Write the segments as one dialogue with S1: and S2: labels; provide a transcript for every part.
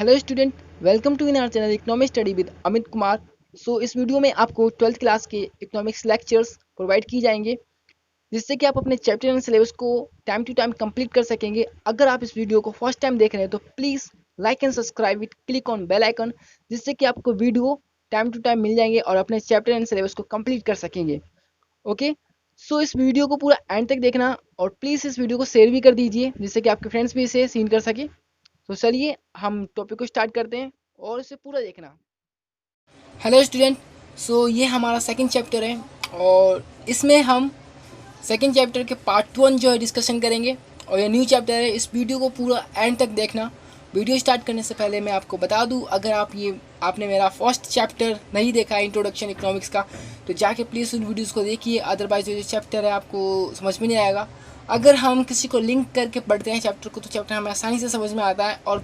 S1: Hello student, welcome to in our channel economic study with Amit Kumar. इस video में आपको 12th class के economics lectures provide किए जाएंगे, जिससे कि आप अपने चैप्टर एंड सिलेबस को टाइम टू टाइम कंप्लीट कर सकेंगे। अगर आप इस वीडियो को फर्स्ट टाइम देख रहे हैं तो please like and subscribe with click on bell icon, जिससे कि आपको वीडियो टाइम टू टाइम मिल जाएंगे और अपने चैप्टर एंड सिलेबस को कंप्लीट कर सकेंगे। ओके, इस वीडियो को पूरा एंड तक देखना और प्लीज़ इस वीडियो को शेयर भी कर दीजिए, जिससे कि आपके फ्रेंड्स भी इसे सीन कर सके। तो चलिए हम टॉपिक को स्टार्ट करते हैं और इसे पूरा देखना। हेलो स्टूडेंट, ये हमारा सेकंड चैप्टर है और इसमें हम सेकंड चैप्टर के पार्ट 1 जो है डिस्कशन करेंगे और ये न्यू चैप्टर है। इस वीडियो को पूरा एंड तक देखना। वीडियो स्टार्ट करने से पहले मैं आपको बता दूं, अगर आपने मेरा फर्स्ट चैप्टर नहीं देखा है इंट्रोडक्शन इकोनॉमिक्स का, तो जाके प्लीज़ उन वीडियोज़ को देखिए, अदरवाइज जो चैप्टर है आपको समझ में नहीं आएगा। अगर हम किसी को लिंक करके पढ़ते हैं चैप्टर को, तो चैप्टर हमें आसानी से समझ में आता है और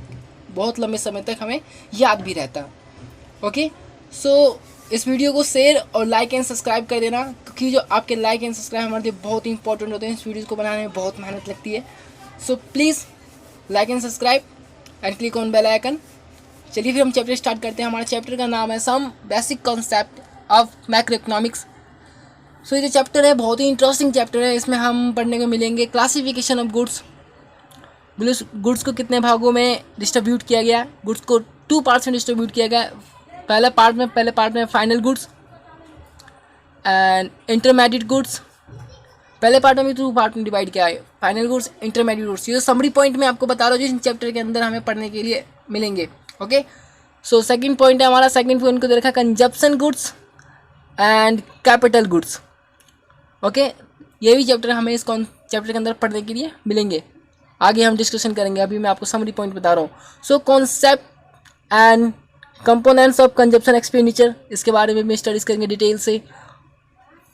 S1: बहुत लंबे समय तक हमें याद भी रहता है। ओके, इस वीडियो को शेयर और लाइक एंड सब्सक्राइब कर देना, क्योंकि जो आपके लाइक एंड सब्सक्राइब हमारे लिए बहुत ही इंपॉर्टेंट होते हैं। इस वीडियो को बनाने में बहुत मेहनत लगती है। Please like and subscribe and click on bell icon. चलिए फिर हम चैप्टर स्टार्ट करते हैं। हमारे चैप्टर का नाम है some basic concept of macro economics. ये जो चैप्टर है बहुत ही इंटरेस्टिंग चैप्टर है। इसमें हम पढ़ने को मिलेंगे क्लासिफिकेशन ऑफ गुड्स, गुड्स को कितने भागों में डिस्ट्रीब्यूट किया गया। गुड्स को 2 पार्ट्स में डिस्ट्रीब्यूट किया गया। पहले पार्ट में final goods and intermediate goods. पहले पार्ट में भी 2 पार्ट में डिवाइड किया है, फाइनल गुड्स, इंटरमीडिएट गुड्स। ये समरी पॉइंट मैं आपको बता रहा हूँ जो इस चैप्टर के अंदर हमें पढ़ने के लिए मिलेंगे। ओके, सेकंड पॉइंट है हमारा, सेकंड पॉइंट को दे रखा consumption goods and capital goods. Okay, ये भी चैप्टर हमें इस चैप्टर के अंदर पढ़ने के लिए मिलेंगे। आगे हम डिस्कशन करेंगे, अभी मैं आपको समरी पॉइंट बता रहा हूँ। Concept and components of consumption expenditure, इसके बारे में भी स्टडीज करेंगे डिटेल से।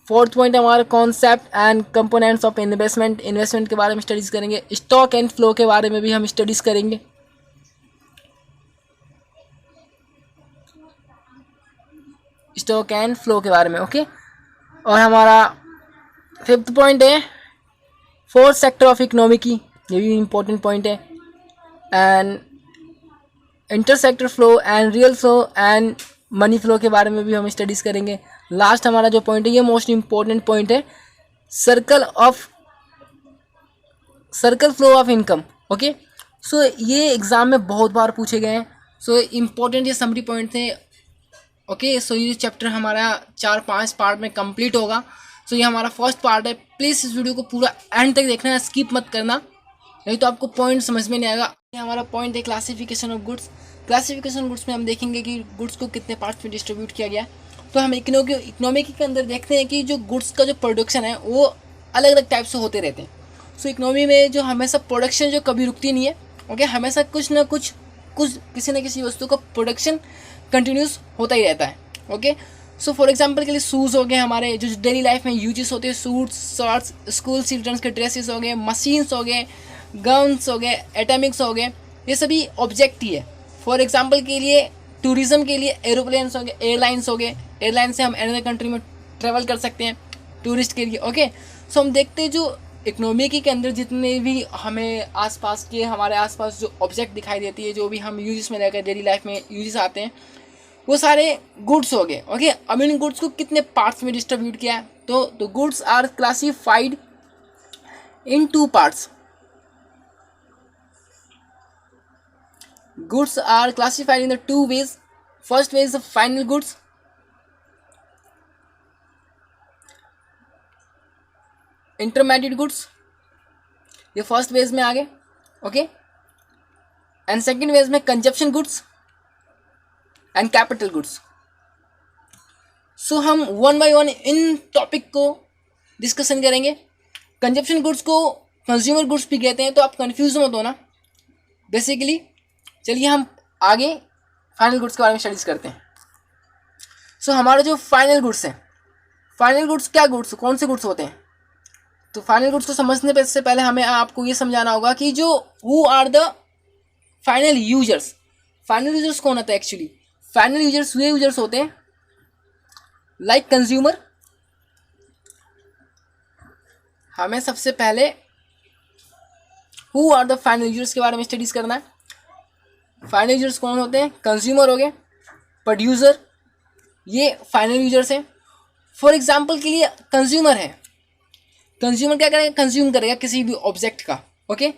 S1: फोर्थ पॉइंट है हमारा concept and components of investment, investment के बारे में स्टडीज करेंगे। स्टॉक एंड फ्लो के बारे में भी हम स्टडीज करेंगे। स्टॉक एंड फ्लो के बारे में। ओके, और हमारा फिफ्थ पॉइंट है फोर्थ सेक्टर ऑफ इकोनॉमी की, ये भी इंपॉर्टेंट पॉइंट है। And intersector flow and real flow and money flow के बारे में भी हम स्टडीज करेंगे। लास्ट हमारा जो पॉइंट है, ये मोस्ट इंपॉर्टेंट पॉइंट है, circle flow of income. Okay, ये एग्जाम में बहुत बार पूछे गए हैं। इंपॉर्टेंट ये समरी पॉइंट थे। ओके, ये चैप्टर हमारा 4-5 पार्ट में कंप्लीट होगा। ये हमारा फर्स्ट पार्ट है। प्लीज़ इस वीडियो को पूरा एंड तक देखना है, स्किप मत करना, नहीं तो आपको पॉइंट समझ में नहीं आएगा। ये हमारा पॉइंट है classification of goods. Classification goods में हम देखेंगे कि गुड्स को कितने पार्ट्स में डिस्ट्रीब्यूट किया गया। तो हम इकोनॉमिक के अंदर देखते हैं कि जो गुड्स का जो प्रोडक्शन है वो अलग अलग टाइप से होते रहते हैं। इकोनॉमी में जो हमेशा प्रोडक्शन जो कभी रुकती नहीं है। ओके, हमेशा कुछ ना कुछ किसी न किसी वस्तु का प्रोडक्शन कंटिन्यूस होता ही रहता है। ओके, फॉर एग्जांपल के लिए शूज़ हो गए, हमारे जो डेली लाइफ में यूजेस होते हैं, सूट्स, शर्ट्स, स्कूल चिल्ड्रंस के ड्रेसेस हो गए, मशीन्स हो गए, गन्स हो गए, एटॉमिक्स हो गए, ये सभी ऑब्जेक्ट ही है। फॉर एग्जांपल के लिए टूरिज्म के लिए एरोप्लेन्स हो गए, एयरलाइंस हो गए, एयरलाइन से हम अनदर कंट्री में ट्रेवल कर सकते हैं टूरिस्ट के लिए। ओके, हम देखते हैं जो इकोनॉमिक के अंदर जितने भी हमें हमारे आसपास जो ऑब्जेक्ट दिखाई देती है, जो भी हम यूजेस में रहकर डेली लाइफ में यूजेस आते हैं, वो सारे गुड्स हो गए। ओके, अब इन गुड्स को कितने पार्ट्स में डिस्ट्रीब्यूट किया है, तो goods are classified in 2 parts. Goods are classified in the 2 ways. First way is the final goods. Intermediate goods, ये फर्स्ट वेज में आ गए। ओके, एंड सेकेंड वेज में consumption goods and capital goods. हम 1 by 1 in topic को discussion करेंगे। Consumption goods को consumer goods भी कहते हैं, तो आप कंफ्यूज मत होना बेसिकली। चलिए हम आगे फाइनल गुड्स के बारे में स्टडीज करते हैं। हमारा जो फाइनल गुड्स है, फाइनल गुड्स क्या गुड्स, कौन से गुड्स होते हैं? तो फाइनल गुड्स को समझने से पहले हमें आपको ये समझाना होगा कि जो who are the final users. Final users कौन होता है एक्चुअली? फाइनल यूजर्स वे यूजर्स होते हैं लाइक कंज्यूमर। हमें सबसे पहले who are the final users के बारे में स्टडीज करना है। फाइनल यूजर्स कौन होते हैं? कंज्यूमर हो गए, प्रोड्यूसर, ये फाइनल यूजर्स हैं। फॉर एग्जाम्पल के लिए कंज्यूमर है, कंज्यूमर क्या करेगा? कंज्यूम करेगा किसी भी ऑब्जेक्ट का। ओके,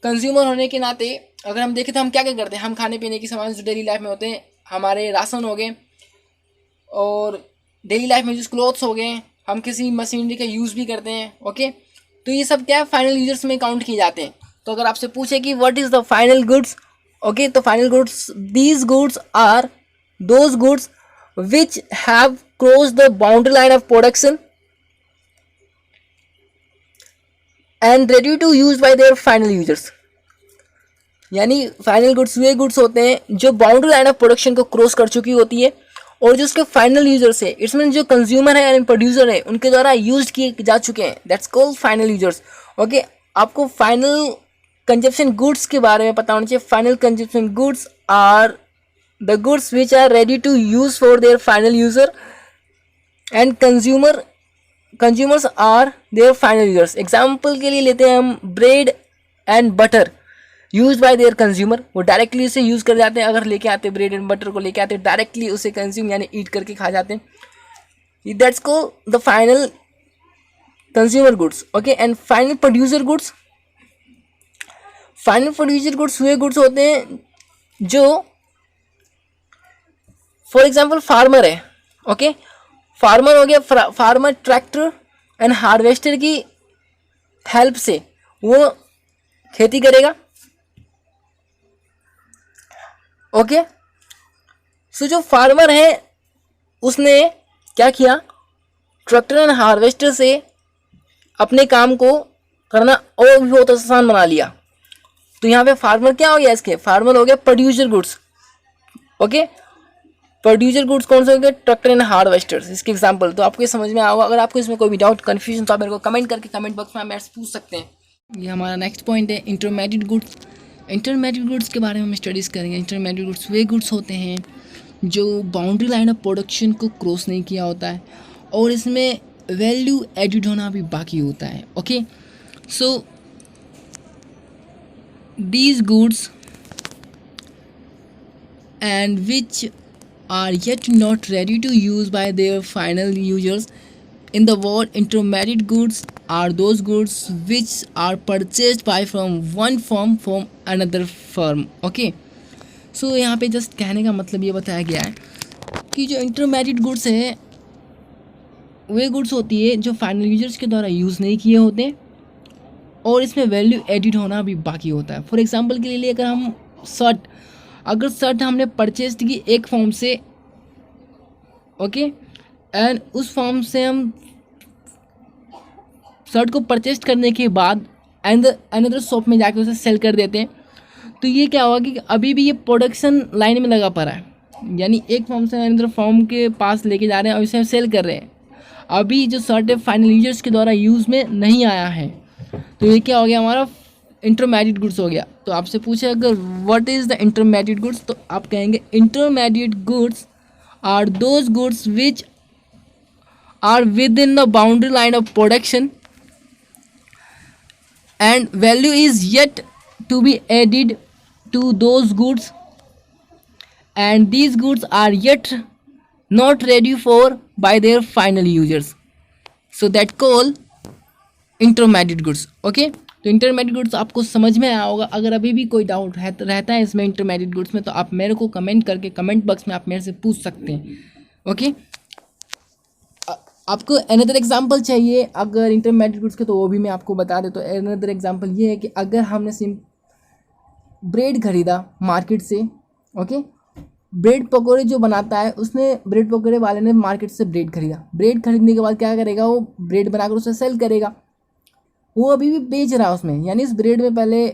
S1: कंज्यूमर होने के नाते अगर हम देखें तो हम क्या क्या करते हैं? हम खाने पीने के सामान जो डेली लाइफ में होते हैं, हमारे राशन हो गए, और डेली लाइफ में जो क्लोथ्स हो गए, हम किसी मशीनरी का यूज़ भी करते हैं। ओके, तो ये सब क्या है? फाइनल यूजर्स में काउंट किए जाते हैं। तो अगर आपसे पूछे कि what is the final goods, okay, तो final goods, these goods are those goods which have cross the boundary line of production and ready to use by their final users. यानी फाइनल गुड्स वे goods होते हैं जो boundary line of production को क्रॉस कर चुकी होती है, और जो उसके फाइनल यूजर्स है, इट्स मीन जो कंज्यूमर है यानी प्रोड्यूसर है, उनके द्वारा यूज किए जा चुके हैं, that's called final users. Okay, आपको फाइनल कंजप्शन गुड्स के बारे में पता होना चाहिए। Final consumption goods are the goods which are ready to use for their final user and consumers are their final users. Example के लिए लेते हैं हम bread and butter use by their consumer, वो डायरेक्टली उसे यूज कर जाते हैं। अगर लेके आते ब्रेड एंड बटर को लेके आते डायरेक्टली उसे कंज्यूम यानी ईट करके खा जाते हैं, दैट्स को the final consumer goods. Okay, and final producer goods, final producer goods वे गुड्स होते हैं जो फॉर एग्जाम्पल फार्मर है। ओके, फार्मर हो गया, फार्मर ट्रैक्टर एंड हार्वेस्टर की हेल्प से वो खेती करेगा। ओके, सो जो फार्मर है उसने क्या किया? ट्रैक्टर एंड हार्वेस्टर से अपने काम को करना और भी बहुत आसान बना लिया। तो यहाँ पे फार्मर क्या हो गया? इसके फार्मर हो गया producer goods. Okay, producer goods कौन से हो गए? ट्रैक्टर एंड हार्वेस्टर्स, इसके एग्जाम्पल। तो आपको ये समझ में आएगा। अगर आपको इसमें कोई भी डाउट कन्फ्यूजन तो आप मेरे को कमेंट करके कमेंट बॉक्स में आप पूछ सकते हैं। ये हमारा नेक्स्ट पॉइंट है इंटरमीडिएट गुड्स। इंटरमीडिएट गुड्स के बारे में हम स्टडीज़ करेंगे। इंटरमीडिएट गुड्स वे गुड्स होते हैं जो बाउंड्री लाइन ऑफ प्रोडक्शन को क्रॉस नहीं किया होता है और इसमें वैल्यू एडिड होना भी बाकी होता है। Okay, so these goods and which are yet not ready to use by their final users. In the word, intermediate goods are those goods which are purchased by from one firm from another firm. Okay, so यहाँ पे just कहने का मतलब ये बताया गया है कि जो इंटरमीडिएट गुड्स है वे गुड्स होती है जो फाइनल यूजर्स के द्वारा यूज़ नहीं किए होते और इसमें वैल्यू एडिड होना भी बाकी होता है। फॉर एग्जांपल के लिए अगर हम अगर शर्ट हमने परचेज की एक फॉर्म से, ओके, एंड उस फॉर्म से हम शर्ट को परचेज करने के बाद अनदर शॉप में जाके उसे सेल कर देते हैं, तो ये क्या होगा कि अभी भी ये प्रोडक्शन लाइन में लगा पड़ा है, यानी एक फॉर्म से अनदर फॉर्म के पास लेके जा रहे हैं और इसे सेल कर रहे हैं। अभी जो शर्ट है फाइनल यूजर्स के द्वारा यूज़ में नहीं आया है, तो ये क्या हो गया? हमारा इंटरमीडिएट गुड्स हो गया। तो आपसे पूछे अगर what is the intermediate goods, तो आप कहेंगे intermediate goods are those goods which are within the boundary line of production and value is yet to be added to those goods and these goods are yet not ready for by their final users, so that call intermediate goods. Okay, तो intermediate goods आपको समझ में आया होगा। अगर अभी भी कोई डाउट रहता है इसमें इंटरमीडिएट गुड्स में, तो आप मेरे को कमेंट करके कमेंट बॉक्स में आप मेरे से पूछ सकते हैं। ओके, आपको अनदर एग्जांपल चाहिए अगर इंटरमीडिएट गुड्स के, तो वो भी मैं आपको बता देता हूँ। अनदर एग्जांपल ये है कि अगर हमने ब्रेड खरीदा मार्केट से, ओके, ब्रेड पकौड़े जो बनाता है उसने, ब्रेड पकौड़े वाले ने मार्केट से ब्रेड खरीदा। ब्रेड खरीदने के बाद क्या करेगा? वो ब्रेड बनाकर उसे सेल करेगा। वो अभी भी बेच रहा है उसमें, यानी इस ब्रेड में पहले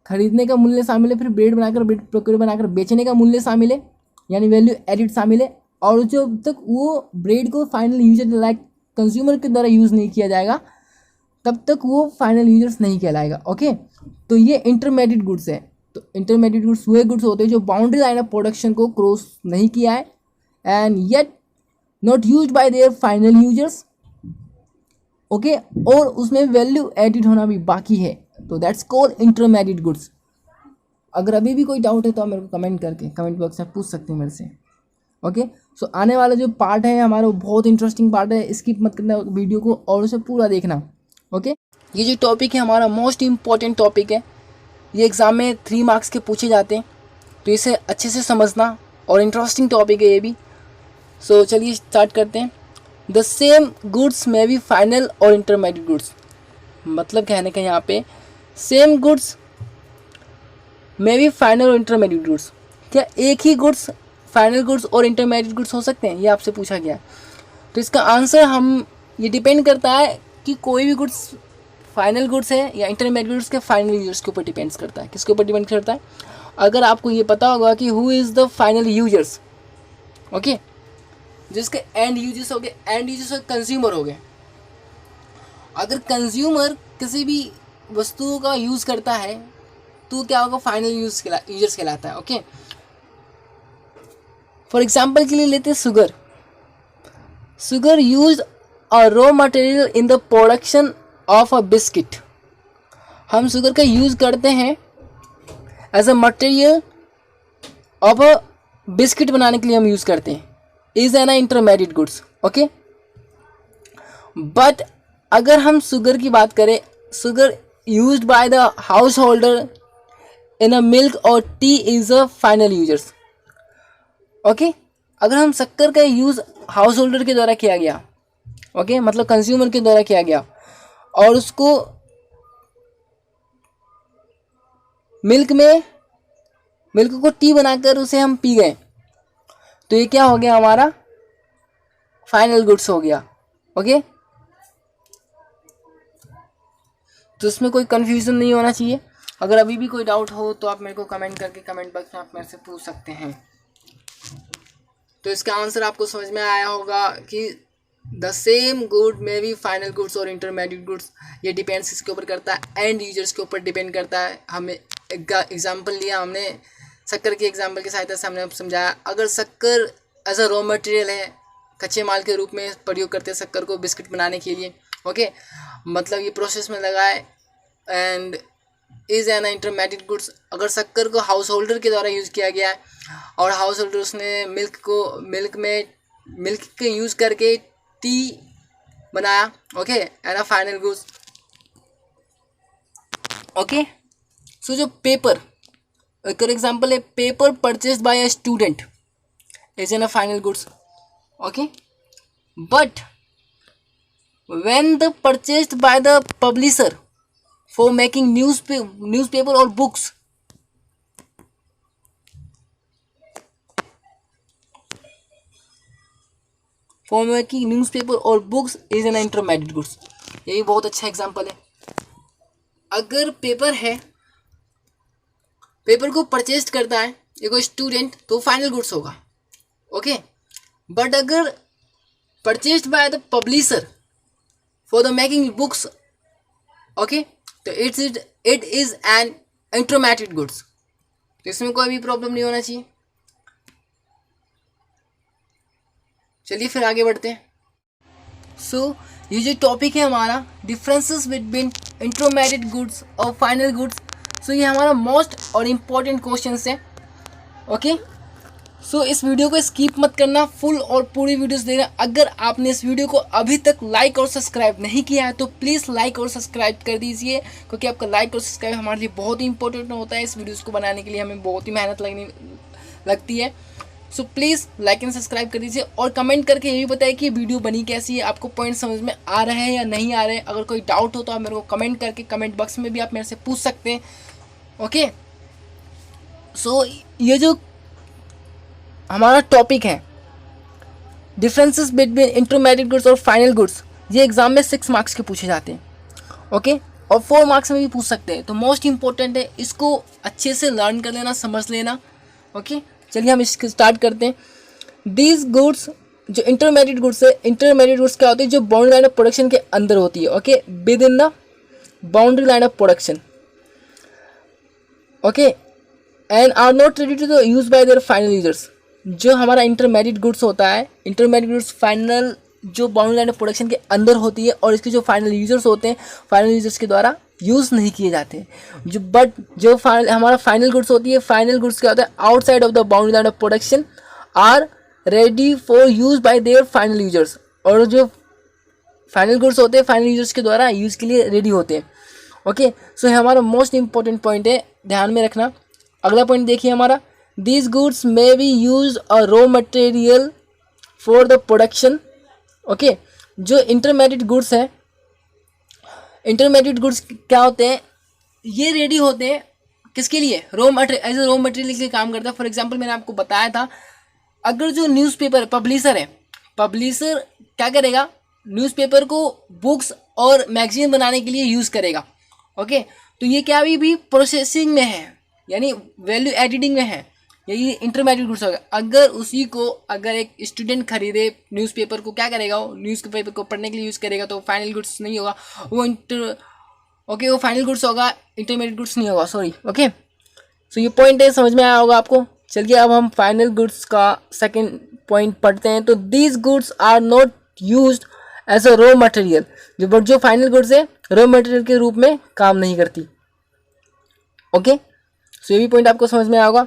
S1: खरीदने का मूल्य शामिल है, फिर ब्रेड बनाकर, ब्रेड पकौड़े बनाकर बेचने का मूल्य शामिल है, यानी वैल्यू एडिड शामिल है। और जब तक वो ब्रेड को फाइनल यूजर लाइक कंज्यूमर के द्वारा यूज़ नहीं किया जाएगा तब तक वो फाइनल यूजर्स नहीं कहलाएगा। ओके, तो ये इंटरमीडिएट गुड्स है। तो इंटरमीडिएट गुड्स वे गुड्स होते हैं जो बाउंड्री लाइन ऑफ प्रोडक्शन को क्रॉस नहीं किया है and yet not used by their final users. Okay, और उसमें वैल्यू एडिड होना भी बाकी है, तो दैट्स कॉल्ड इंटरमीडिएट गुड्स। अगर अभी भी कोई डाउट है तो आप मेरे को कमेंट बॉक्स में पूछ सकते हैं मेरे से। ओके, सो आने वाला जो पार्ट है हमारा वो बहुत इंटरेस्टिंग पार्ट है, स्किप मत करना वीडियो को और उसे पूरा देखना। ओके, ये जो टॉपिक है हमारा मोस्ट इम्पॉर्टेंट टॉपिक है, ये एग्ज़ाम में 3 मार्क्स के पूछे जाते हैं, तो इसे अच्छे से समझना और इंटरेस्टिंग टॉपिक है ये भी। सो चलिए स्टार्ट करते हैं। द सेम गुड्स में बी फाइनल और इंटरमीडिएट गुड्स, मतलब कहने का यहाँ पे सेम गुड्स में बी फाइनल और इंटरमीडिएट गुड्स, क्या एक ही गुड्स फाइनल गुड्स और इंटरमीडिएट गुड्स हो सकते हैं, ये आपसे पूछा गया है। तो इसका आंसर ये डिपेंड करता है कि कोई भी गुड्स फाइनल गुड्स है या इंटरमीडिएट गुड्स के फाइनल यूजर्स के ऊपर डिपेंड्स करता है। किसके ऊपर डिपेंड करता है? अगर आपको ये पता होगा कि who is the final users, okay, जिसके एंड यूजर्स हो गए, एंड यूजर्स कंज्यूमर हो गए। अगर कंज्यूमर किसी भी वस्तुओं का यूज़ करता है तो क्या होगा? फाइनल यूजर्स कहलाता है। ओके, फॉर एग्जाम्पल के लिए लेते हैं sugar. Sugar use a raw material in the production of a biscuit. हम शुगर का यूज़ करते हैं as a material of a biscuit बनाने के लिए हम यूज़ करते हैं, is an intermediate goods. Okay, but अगर हम शुगर की बात करें, sugar used by the householder in a milk और tea is a final users. Okay, अगर हम शक्कर का यूज़ हाउस होल्डर के द्वारा किया गया, ओके, मतलब कंज्यूमर के द्वारा किया गया, और उसको मिल्क को टी बनाकर उसे हम पी गए, तो ये क्या हो गया? हमारा फाइनल गुड्स हो गया। ओके, तो इसमें कोई कंफ्यूजन नहीं होना चाहिए। अगर अभी भी कोई डाउट हो तो आप मेरे को कमेंट करके कमेंट बॉक्स में आप मेरे से पूछ सकते हैं। तो इसका आंसर आपको समझ में आया होगा कि द सेम गुड में भी फाइनल गुड्स और इंटरमीडिएट गुड्स, ये डिपेंड्स किसके ऊपर करता है? एंड यूजर्स के ऊपर डिपेंड करता है। हमें एग्जाम्पल लिया हमने शक्कर के एग्जाम्पल की सहायता से हमने समझाया। अगर शक्कर एज अ रॉ मटेरियल है, कच्चे माल के रूप में प्रयोग करते हैं शक्कर को बिस्किट बनाने के लिए, ओके, मतलब ये प्रोसेस में लगा है, and is an intermediate goods. अगर शक्कर को हाउस होल्डर के द्वारा यूज़ किया गया है और हाउस होल्डर उसने मिल्क के यूज़ करके टी बनाया, okay, and a final goods. Okay, so जो पेपर, एक एग्जांपल है, paper purchased by a student is an a final goods. Okay, but when the purchased by the publisher for making newspaper और books, for making newspaper और books is an intermediate goods. यही बहुत अच्छा example है। अगर paper है, paper को purchase करता है एक स्टूडेंट, तो फाइनल गुड्स होगा। ओके, बट अगर purchased by the publisher for the making books, okay, तो it is an intermediate goods. तो इसमें कोई भी प्रॉब्लम नहीं होना चाहिए। चलिए फिर आगे बढ़ते हैं। सो ये जो टॉपिक है हमारा, डिफरेंसेस बिटवीन इंटरमीडिएट गुड्स और फाइनल गुड्स, सो ये हमारा मोस्ट और इम्पॉर्टेंट क्वेश्चन है। ओके, सो इस वीडियो को स्किप मत करना, फुल और पूरी वीडियोस देखना। अगर आपने इस वीडियो को अभी तक लाइक और सब्सक्राइब नहीं किया है तो प्लीज़ लाइक और सब्सक्राइब कर दीजिए, क्योंकि आपका लाइक और सब्सक्राइब हमारे लिए बहुत ही इंपॉर्टेंट होता है। इस वीडियोज़ को बनाने के लिए हमें बहुत ही मेहनत लगती है। So please like and subscribe कर दीजिए और कमेंट करके ये भी बताइए कि वीडियो बनी कैसी है, आपको पॉइंट समझ में आ रहे हैं या नहीं आ रहे हैं। अगर कोई डाउट हो तो आप मेरे को कमेंट करके कमेंट बॉक्स में भी आप मेरे से पूछ सकते हैं। ओके, सो ये जो हमारा टॉपिक है डिफरेंसेस बिटवीन इंटरमीडिएट गुड्स और फाइनल गुड्स, ये एग्जाम में 6 मार्क्स के पूछे जाते हैं। ओके, और 4 मार्क्स में भी पूछ सकते हैं। तो मोस्ट इंपॉर्टेंट है, इसको अच्छे से लर्न कर लेना, समझ लेना। ओके, चलिए हम इसको स्टार्ट करते हैं। दीज गुड्स, जो इंटरमीडिएट गुड्स है, इंटरमीडिएट गुड्स क्या होती है? जो बाउंड्री लाइन ऑफ प्रोडक्शन के अंदर होती है। Okay, within the boundary line of production, okay, and are not ready to the use by their final users. जो हमारा इंटरमीडिएट गुड्स होता है, इंटरमीडिएट गुड्स फाइनल जो बाउंड्री लाइन ऑफ प्रोडक्शन के अंदर होती है और इसके जो फाइनल यूजर्स होते हैं, फाइनल यूजर्स के द्वारा यूज़ नहीं किए जाते। जो हमारा फाइनल गुड्स होती है, फाइनल गुड्स क्या होता है, outside of the boundary line of production are ready for use by their final users. और जो फाइनल गुड्स होते हैं फाइनल यूजर्स के द्वारा यूज़ के लिए रेडी होते हैं। ओके, सो ये हमारा मोस्ट इंपॉर्टेंट पॉइंट है, ध्यान में रखना। अगला पॉइंट देखिए हमारा, these goods may be use a raw material for the production. Okay, जो इंटरमीडिएट गुड्स हैं, इंटरमीडिएट गुड्स क्या होते हैं, ये रेडी होते हैं किसके लिए, raw material, as a raw material के लिए काम करता है। फॉर एग्जांपल मैंने आपको बताया था, अगर जो न्यूज़पेपर पब्लिशर है, पब्लिशर क्या करेगा, न्यूज़पेपर को बुक्स और मैगजीन बनाने के लिए यूज़ करेगा। ओके, तो ये क्या भी प्रोसेसिंग में है, यानी वैल्यू एडिटिंग में है, यही इंटरमीडिएट गुड्स होगा। अगर उसी को अगर एक स्टूडेंट खरीदे न्यूज़पेपर को, क्या करेगा, वो न्यूज़पेपर को पढ़ने के लिए यूज़ करेगा, तो फाइनल गुड्स नहीं होगा वो वो फाइनल गुड्स होगा, इंटरमीडिएट गुड्स नहीं होगा, सॉरी। ओके, सो ये पॉइंट है, समझ में आया होगा आपको। चलिए अब हम फाइनल गुड्स का सेकंड पॉइंट पढ़ते हैं। तो these goods are not used as a raw material, जो फाइनल गुड्स है रॉ मटेरियल के रूप में काम नहीं करती। ओके, सो ये भी पॉइंट आपको समझ में आया होगा।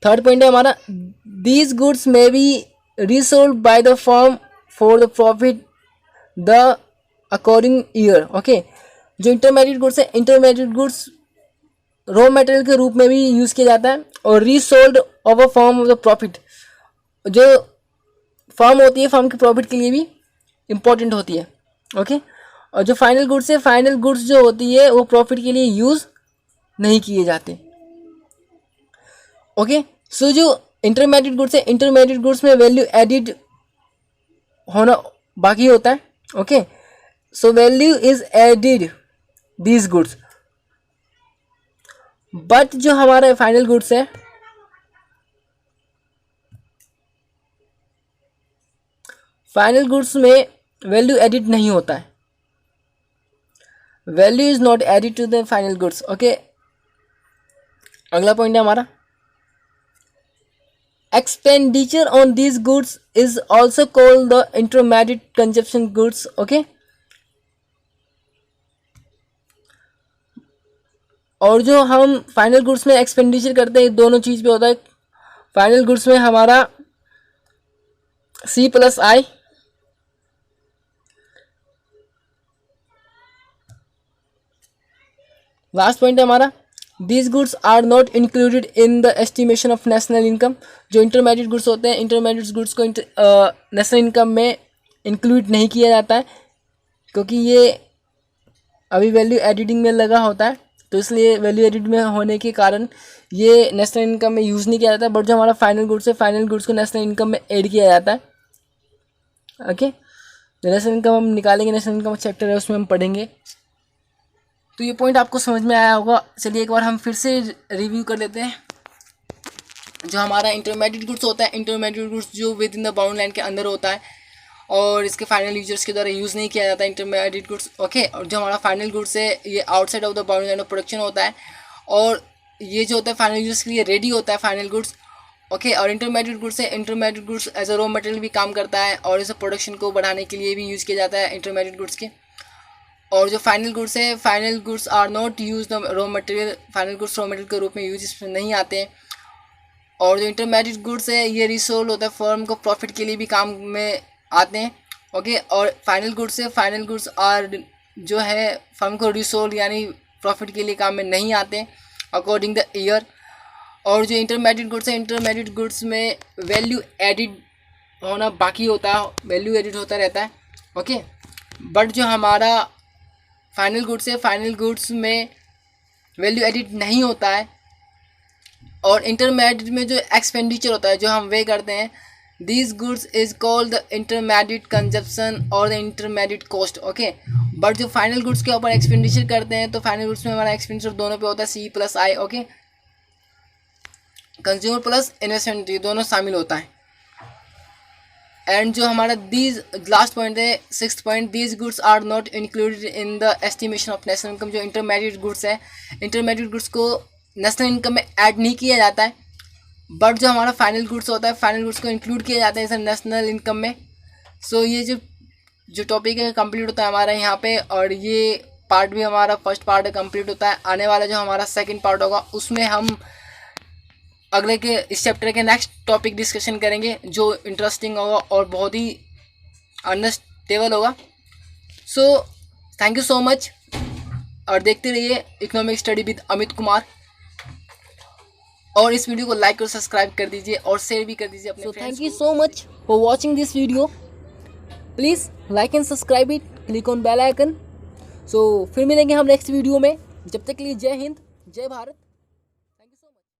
S1: थर्ड पॉइंट है हमारा, these goods may be resold by the firm for the profit the according year. Okay, जो इंटरमीडिएट गुड्स है, इंटरमीडिएट गुड्स रॉ मटेरियल के रूप में भी यूज़ किया जाता है और resold of a firm of the profit, जो फर्म होती है फर्म के प्रॉफिट के लिए भी इम्पोर्टेंट होती है। ओके, और जो फाइनल गुड्स है, फाइनल गुड्स जो होती है वो प्रॉफिट के लिए यूज़ नहीं किए जाते। ओके, सो जो इंटरमीडिएट गुड्स है, इंटरमीडिएट गुड्स में वैल्यू एडिड होना बाकी होता है। Okay, so value is added these goods, but जो हमारा फाइनल गुड्स है, फाइनल गुड्स में वैल्यू एडिड नहीं होता है, value is not added to the final goods. Okay, अगला पॉइंट है हमारा, expenditure on these goods is also called the intermediate consumption goods. Okay, और जो हम फाइनल गुड्स में एक्सपेंडिचर करते हैं, दोनों चीज़ पे होता है। फाइनल गुड्स में हमारा C+I, लास्ट पॉइंट है हमारा, these goods are not included in the estimation of national income. जो इंटरमीडिएट गुड्स होते हैं, इंटरमीडिएट गुड्स को नेशनल इनकम में इंक्लूड नहीं किया जाता है, क्योंकि ये अभी वैल्यू एडिटिंग में लगा होता है, तो इसलिए वैल्यू एडिट में होने के कारण ये नेशनल इनकम में यूज़ नहीं किया जाता है। बट जो हमारा फाइनल गुड्स है, फाइनल गुड्स को नेशनल इनकम में ऐड किया जाता है। ओके, नेशनल इनकम हम निकालेंगे, नेशनल इनकम चैप्टर है उसमें हम पढ़ेंगे। तो ये पॉइंट आपको समझ में आया होगा। चलिए एक बार हम फिर से रिव्यू कर लेते हैं। जो हमारा इंटरमीडिएट गुड्स होता है, इंटरमीडिएट गुड्स जो with in the bound line के अंदर होता है और इसके फाइनल यूजर्स के द्वारा यूज़ नहीं किया जाता है इंटरमीडिएट गुड्स। ओके, और जो हमारा फाइनल गुड्स है ये outside of the bound line of production होता है और ये जो होता है फाइनल यूजर्स के लिए रेडी होता है फाइनल गुड्स। ओके, और इंटरमीडिएट गुड्स है, intermediate goods as a raw material भी काम करता है और इसे प्रोडक्शन को बढ़ाने के लिए भी यूज़ किया जाता है इंटरमीडिएट गुड्स के। और जो फाइनल गुड्स है, final goods are not use the raw material, final goods raw material के रूप में यूज इसमें नहीं आते हैं। और जो इंटरमीडिएट गुड्स है ये रिसोल्ड होता है, फर्म को प्रॉफिट के लिए भी काम में आते हैं। ओके, और फाइनल गुड्स है, फाइनल गुड्स आर जो है फर्म को रिसोल्ड यानी प्रॉफिट के लिए काम में नहीं आते अकॉर्डिंग द ईयर। और जो इंटरमीडिएट गुड्स है, इंटरमीडिएट गुड्स में वैल्यू एडिड होना बाकी होता है, वैल्यू एडिड होता रहता है। ओके, बट जो हमारा फाइनल गुड्स है, फाइनल गुड्स में वैल्यू एडिड नहीं होता है। और इंटरमीडिएट में जो एक्सपेंडिचर होता है जो हम वे करते हैं, this goods is called the intermediate consumption और the intermediate cost. Okay, but जो फाइनल गुड्स के ऊपर एक्सपेंडिचर करते हैं तो फाइनल गुड्स में हमारा एक्सपेंडिचर दोनों पे होता है C+I। Okay, consumer plus investment ये दोनों शामिल होता है। एंड जो हमारा दीज लास्ट पॉइंट है, sixth point, these goods are not included in the estimation of national income. जो इंटरमीडिएट गुड्स है, इंटरमीडिएट गुड्स को नेशनल इनकम में ऐड नहीं किया जाता है, बट जो हमारा फाइनल गुड्स होता है, फाइनल गुड्स को इंक्लूड किया जाता है इस नेशनल इनकम में। सो ये जो जो टॉपिक है कंप्लीट होता है हमारा यहाँ पे, और ये पार्ट भी हमारा फर्स्ट पार्ट कंप्लीट होता है। आने वाला जो हमारा सेकंड पार्ट होगा उसमें हम अगले के इस चैप्टर के नेक्स्ट टॉपिक डिस्कशन करेंगे, जो इंटरेस्टिंग होगा और बहुत ही अंडरस्टेबल होगा। So thank you so much, और देखते रहिए economic study with Amit Kumar, और इस वीडियो को लाइक और सब्सक्राइब कर दीजिए और शेयर भी कर दीजिए अपने फ्रेंड्स को। Thank you so much for watching this video. Please like and subscribe it, click on bell icon. So फिर मिलेंगे हम नेक्स्ट वीडियो में। जब तक के लिए जय हिंद, जय भारत।